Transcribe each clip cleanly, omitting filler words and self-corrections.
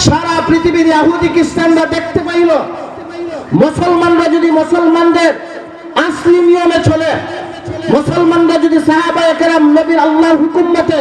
সারা পৃথিবীর ইহুদি খ্রিস্টানরা দেখতে পাইল মুসলমানরা যদি মুসলমানদের আসলি নিয়মে চলে, মুসলমানরা যদি সাহাবায়ে কেরাম নবীর আল্লাহর হুকুম মতে,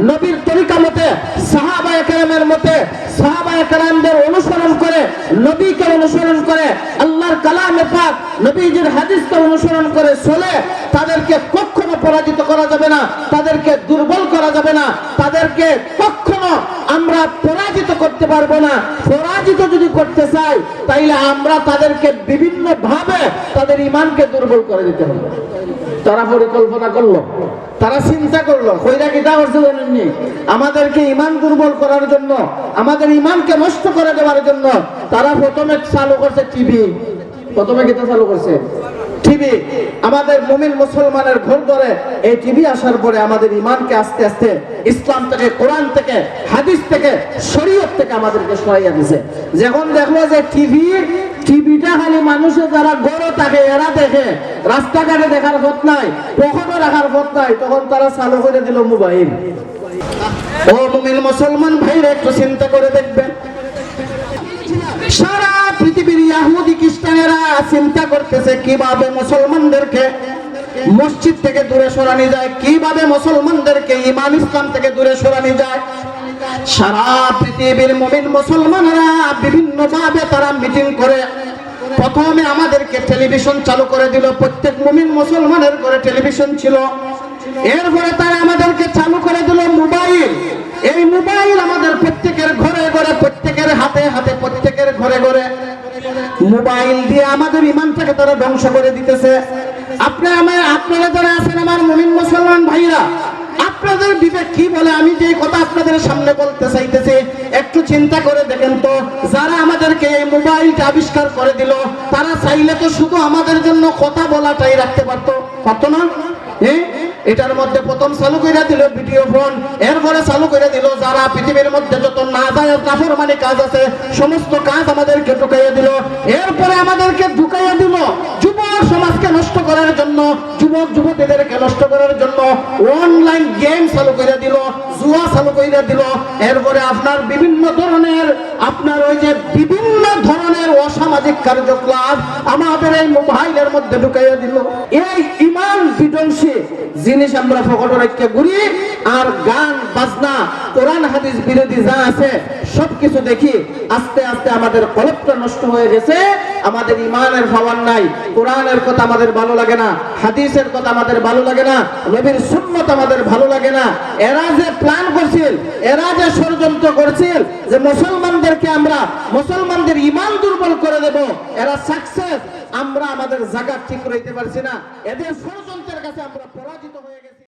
নবীর তরিকা মতে, সাহাবায়ে কেরামের মতে, সাহাবায়ে কেরামদের অনুসরণ করে, নবীকে অনুসরণ করে, আল্লাহর কালামে পাক নবীজির হাদিসকে অনুসরণ করে চলে, তাদেরকে কখনো পরাজিত করা যাবে না, তাদেরকে দুর্বল করা যাবে না, তাদেরকে কখনো আমরা পরাজিত করতে পারবো না। পরাজিত যদি করতে চাই তাইলে আমরা তাদেরকে বিভিন্ন ভাবে তাদের ঈমানকে দুর্বল করে দিতে হবে। তারা পরিকল্পনা করলো, তারা চিন্তা করলো, কইরা কিতা করছে জানেননি? আমাদেরকে ঈমান দুর্বল করার জন্য, আমাদের ঈমানকে নষ্ট করে দেওয়ার জন্য তারা প্রথমে চালু করছে টিভি। প্রথমে কিতা চালু করছে? টিভি। আমাদের মুমিন মুসলমানের ঘর ধরে এই টিভি আসার পরে আমাদের ঈমানকে আস্তে আস্তে ইসলাম থেকে, কোরআন থেকে, হাদিস থেকে, শরীয়ত থেকে আমাদেরকে সরাইয়া দিছে। যখন দেখলো যে টিভিটা খালি মানুষের যারা গড় থাকে এরা দেখে, রাস্তাঘাটে দেখার পথ নাই, কখনো রাখার পথ নাই, তখন তারা চালু করে দিল মোবাইল। ও মুমিন মুসলমান ভাইরা একটু চিন্তা করে দেখবেন, সারা পৃথিবীর ইহুদি খ্রিস্টানেরা চিন্তা করতেছে কিভাবে মুসলমানদেরকে মসজিদ থেকে দূরে সরানো যায়, কিভাবে মুসলমানদেরকে ঈমান ইসলাম থেকে দূরে সরানো যায়। সারা পৃথিবীর মুমিন মুসলমানরা বিভিন্ন ভাবে তারা মিটিং করে। প্রথমে আমাদেরকে টেলিভিশন চালু করে দিল, প্রত্যেক মুমিন মুসলমানের ঘরে টেলিভিশন ছিল। এরপরে তারা আমাদেরকে চালু করে দিল মোবাইল। এই মোবাইল আমাদের প্রত্যেকের ঘরে ঘরে, প্রত্যেকের হাতে হাতে, প্রত্যেকের ঘরে ঘরে মোবাইল দিয়ে আমাদের ঈমানটাকে তারা ধ্বংস করে দিতেছে। আপনারা যারা আছেন আমার মুমিন মুসলমান ভাইরা, আপনাদের বিবেক কি বলে? আমি যে কথা আপনাদের সামনে বলতে চাইতেছি একটু চিন্তা করে দেখেন তো। যারা আমাদেরকে এই মোবাইলটা আবিষ্কার করে দিল, তারা চাইলে তো শুধু আমাদের জন্য কথা বলাটাই রাখতে পারতো না? এটার মধ্যে প্রথম চালু করে দিল ভিডিও ফোন, এরপরে চালু করে দিল যারা পৃথিবীর মধ্যে যত নাজায়েজ নাফরমানি কাজ আছে সমস্ত কাজ আমাদেরকে ঢুকাইয়া দিল। এরপরে আমাদেরকে ঢুকাইয়া দিল যুবক সমাজকে নষ্ট করার জন্য, যুবক যুবতীদেরকে নষ্ট করার জন্য অনলাইন গেম চালু করে দিল, জুয়া চালু করে দিল। এরপরে আপনার বিভিন্ন ধরনের বিভিন্ন ধরনের অসামাজিক কার্যকলাপ আমাদের এই মোবাইলের মধ্যে ঢুকাইয়া দিল। এই ঈমান বিধ্বংসী জিনিস আমরা ফকট রেখে ঘুরি, আর গান বাজনা, কোরআন হাদিস বিরোধী যা আছে সবকিছু দেখি। আস্তে আস্তে আমাদের কলবটা নষ্ট হয়ে গেছে, আমাদের ঈমানের পাওয়ার নাই, কোরআনের কথা আমাদের ভালো লাগে না, হাদিসের কথা আমাদের ভালো লাগে না, নবীর সুন্নাত আমাদের ভালো লাগে না। এরা যে প্ল্যান করছিল, এরা যে ষড়যন্ত্র করছিল যে মুসলমানদের ঈমান দুর্বল করে দেব, এরা সাকসেস। আমরা আমাদের জায়গা ঠিক রাখতে পারছি না, এদের ষড়যন্ত্রের কাছে আমরা পরাজিত হয়ে গেছি।